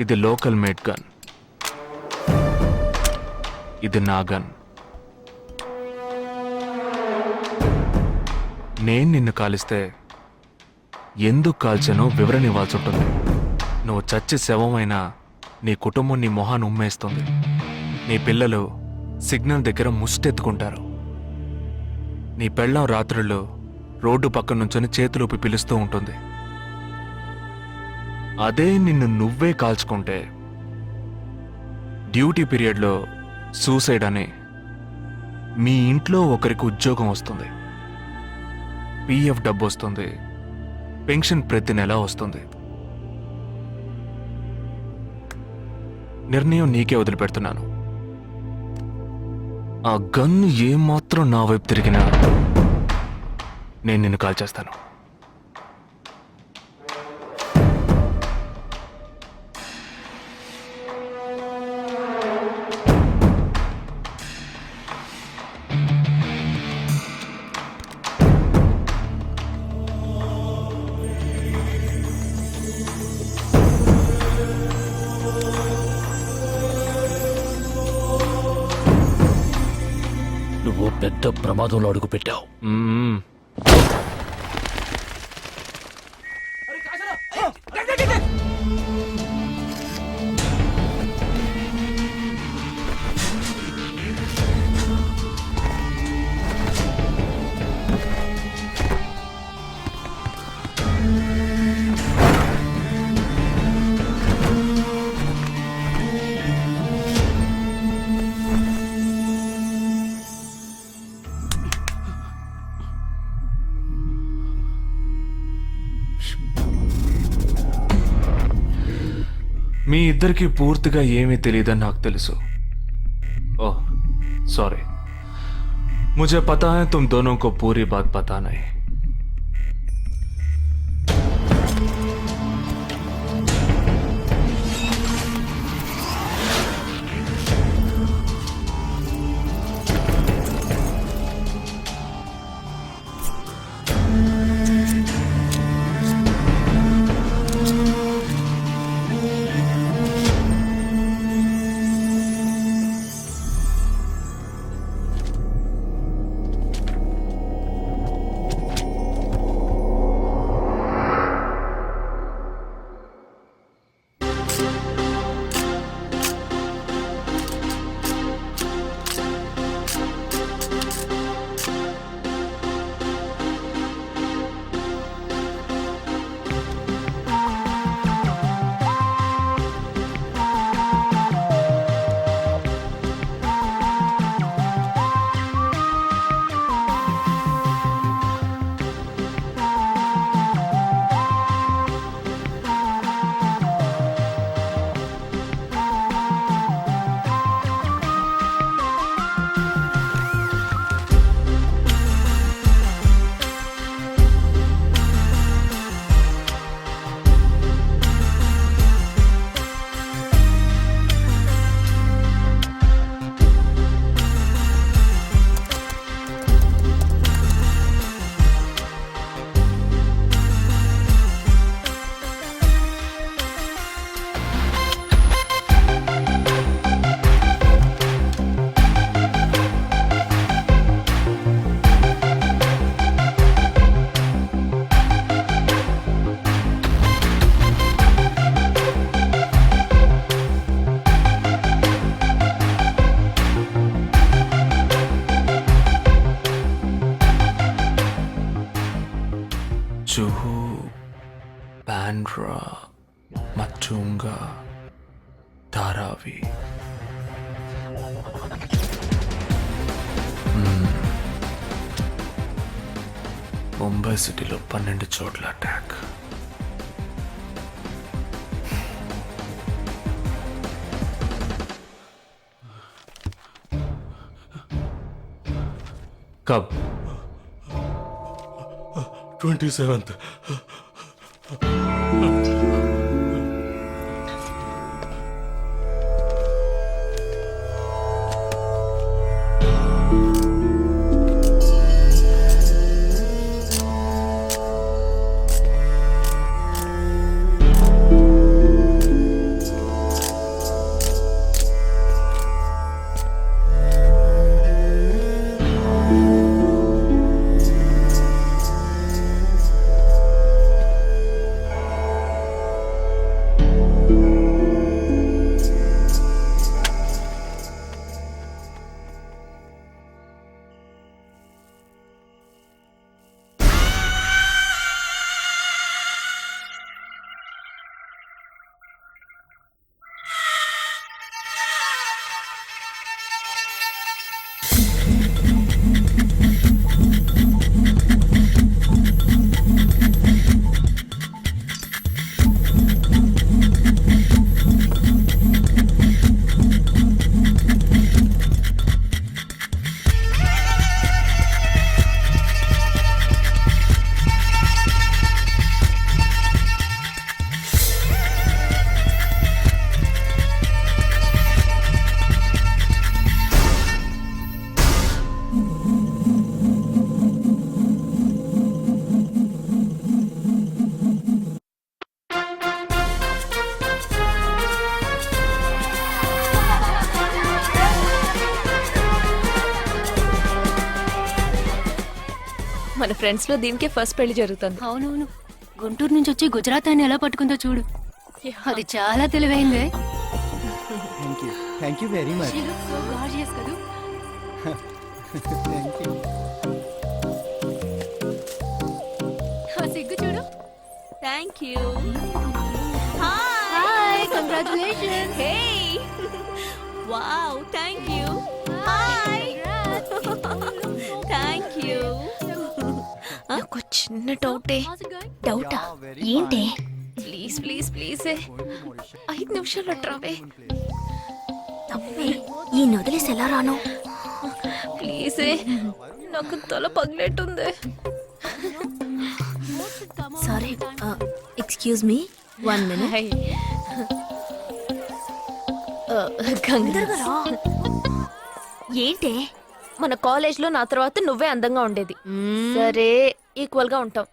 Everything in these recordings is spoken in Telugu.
ఇది లోకల్ మేడ్ గన్. ఇది నా గన్. నేను నిన్ను కాలిస్తే ఎందుకు కాల్చానో వివరణ ఇవ్వాల్సి ఉంటుంది. నువ్వు చచ్చి శవమైనా నీ కుటుంబం నీ మొహాన్ని ఉమ్మేస్తుంది. నీ పిల్లలు సిగ్నల్ దగ్గర ముష్టెత్తుకుంటారు. నీ పెళ్ళం రాత్రుల్లో రోడ్డు పక్క నుంచొని చేతులూపి పిలుస్తూ ఉంటుంది. అదే నిన్ను నువ్వే కాల్చుకుంటే డ్యూటీ పీరియడ్లో సూసైడ్ అని మీ ఇంట్లో ఒకరికి ఉద్యోగం వస్తుంది, పిఎఫ్ డబ్బు వస్తుంది, పెన్షన్ ప్రతి నెల వస్తుంది. నిర్ణయం నీకే వదిలిపెడుతున్నాను. ఆ గన్ను ఏమాత్రం నా వైపు తిరిగినా నేను నిన్ను కాల్చేస్తాను. నువ్వు పెద్ద ప్రమాదంలో అడుగుపెట్టావు. మీ ఇద్దరికి పూర్తిగా ఏమీ తెలియదని నాకు తెలుసు. ఓह सॉरी, मुझे पता है तुम दोनों को पूरी बात पता नहीं. జుహు, బాండ్రా, మచ్చుంగా, ధారావి. ముంబై సిటీలో 12 చోట్ల అటాక్. कब? 27th. మన ఫ్రెండ్స్ లో దీనికే ఫస్ట్ పెళ్లి జరుగుతుంది. అవునవును, గుంటూరు నుంచి వచ్చి గుజరాత్ అని ఎలా పట్టుకుందో చూడు. అది చాలా తెలివైందే. Thank you very much. She looks so gorgeous కదూ. Thank you. ఆ సిగ్గు చూడు. Thank you. Hi, congratulations. Hey wow, thank you. Hi, thank you. నాకు చిన్న డౌటే. డౌటా? ఏంటే? ప్లీజ్ ప్లీజ్ ప్లీజ్ 5 నిమిషాలు ట్రావే. తప్పే, ఈ నొదిలేసి ఎలా రాను? ప్లీజ్, నాకు తల పగిలేట్టుంది. Sorry, excuse me, 1 minute. Hi. తొందరగా రా. ఏంటే? మన కాలేజ్ లో నా తర్వాత నువ్వే అందంగా ఉండేది. సరే, ఈక్వల్ గా ఉంటాం.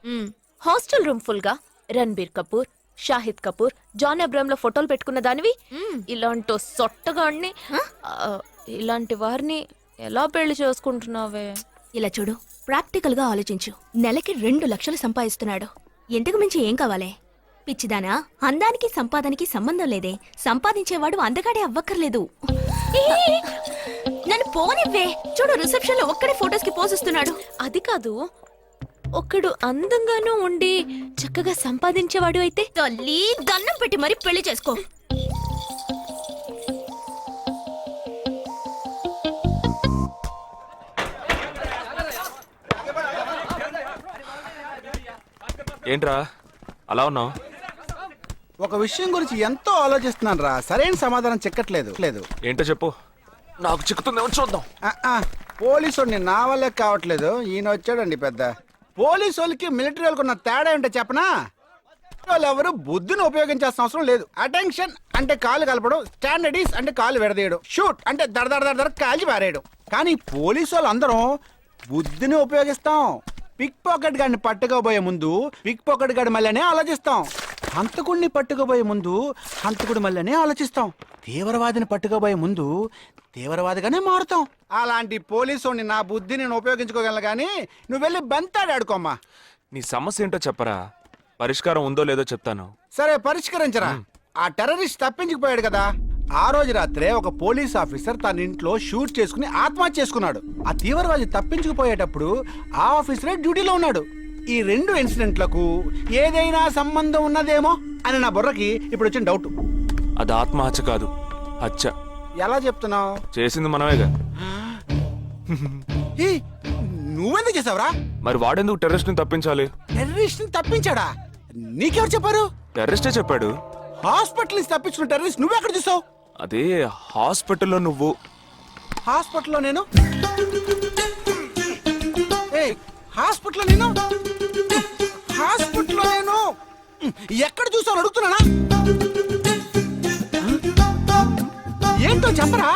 హాస్టల్ రూమ్ ఫుల్ గా రణబీర్ కపూర్, షాహిద్ కపూర్, జాన్ అబ్రామ్ లో ఫోటోలు పెట్టుకున్న దానివి ఇలాంటి సొట్టగాడిని, ఇలాంటి వారిని ఎలా పెళ్లి చేసుకుంటున్నావే? ఇలా చూడు, ప్రాక్టికల్ గా ఆలోచించు. నెలకి 2 లక్షలు సంపాదిస్తున్నాడు. ఎంతకు మించి ఏం కావాలే? పిచ్చిదానా, అందానికి సంపాదనకి సంబంధం లేదే. సంపాదించేవాడు అందగాడే అవ్వక్కర్లేదు. ఏ, నన్ను పోనివ్వే. చూడు, రిసెప్షన్ లో ఒక్కడే ఫోటోస్ కి పోజ్ ఇస్తున్నాడు. అది కాదు, ఒకడు అందంగానూ ఉండి చక్కగా సంపాదించేవాడు అయితే తల్లి, దండం పెట్టి మరి పెళ్లి చేసుకో. ఏంట్రా అలా ఉన్నావు? ఒక విషయం గురించి ఎంతో ఆలోచిస్తున్నాను రా, సరైన సమాధానం చిక్కట్లేదు లేదు. ఏంటో చెప్పు, నాకు చిక్కుతుందేమో చూద్దాం. పోలీసు వాడిని నా వల్లే కావట్లేదు. ఈయన వచ్చాడండి పెద్ద. పోలీసు వాళ్ళకి మిలిటరీ వాళ్ళకి ఉన్న తేడా ఏంటో చెప్పనా? వాళ్ళు ఎవరు బుద్ధిని ఉపయోగించాల్సిన అవసరం లేదు. అటెన్షన్ అంటే కాలు కలపడం, స్టాండర్డీస్ అంటే కాలు విడదీయడం, షూట్ అంటే దడ కాల్చి పారేయడం. కానీ పోలీసు వాళ్ళు అందరం బుద్ధిని ఉపయోగిస్తాం. పిక్ పాకెట్ గాడిని పట్టుకోబోయే ముందు పిక్ పాకెట్ గాడి మళ్ళీనే ఆలోచిస్తాం. హంతకుడిని పట్టుకోబోయే ముందు హంతకుడి మళ్ళీనే ఆలోచిస్తాం. తీవ్రవాదిని పట్టుకోబోయే ముందు తీవ్రవాదిగానే మారుతాం. అలాంటి పోలీసుని నా బుద్ధిని నేను ఉపయోగించుకోగలను, కానీ నువ్వు వెళ్ళి బంతాడు ఆడుకోమ్మా. నీ సమస్య ఏంటో చెప్పరా, పరిష్కారం ఉందో లేదో చెప్తాను. సరే, పరిష్కరించరా. ఆ టెర్రరిస్ట్ తప్పించుకుపోయాడు కదా, ఆ రోజు రాత్రే ఒక పోలీస్ ఆఫీసర్ తన ఇంట్లో షూట్ చేసుకుని ఆత్మహత్య చేసుకున్నాడు. ఆ తీవ్రవాది తప్పించుకుపోయేటప్పుడు ఆ ఆఫీసరే డ్యూటీలో ఉన్నాడు. ఈ 2 ఇన్సిడెంట్లకు ఏదైనా సంబంధం ఉన్నదేమో అని నా బుర్రకి ఇప్పుడు వచ్చిన డౌట్. అది ఆత్మహత్య కాదు, హత్య. ఎలా చెప్తున్నావు? చేసింది మనమేగా. నువ్వెందుకు చేసావురా? మరి వాడెందుకు టెర్రరిస్ట్ ని తప్పించాలి? టెర్రరిస్ట్ ని తప్పించాడా? నీకెవరు చెప్పారు? టెర్రరిస్టే చెప్పాడు. హాస్పిటల్ నుంచి తప్పించుకున్న టెర్రరిస్ట్ నువ్వెక్కడ చూసావు? అదే హాస్పిటల్లో నువ్వు. హాస్పిటల్లో నేను? ఏయ్, హాస్పిటల్లో నేను? హాస్పిటల్లో నేను ఎక్కడ చూసావు అడుగుతున్నానా? ఏంటో చెప్పరా?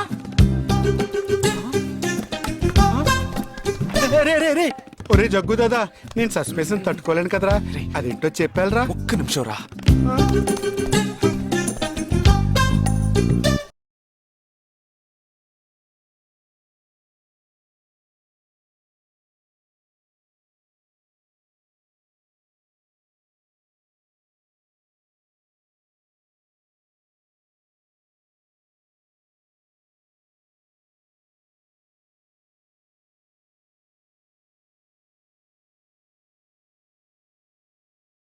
రే రే రే, ఒరే జగ్గు దాదా, నేను సస్పెన్షన్ తట్టుకోలేను కదరా. అదేంటో చెప్పాలరా. ఒక్క నిమిషం రా.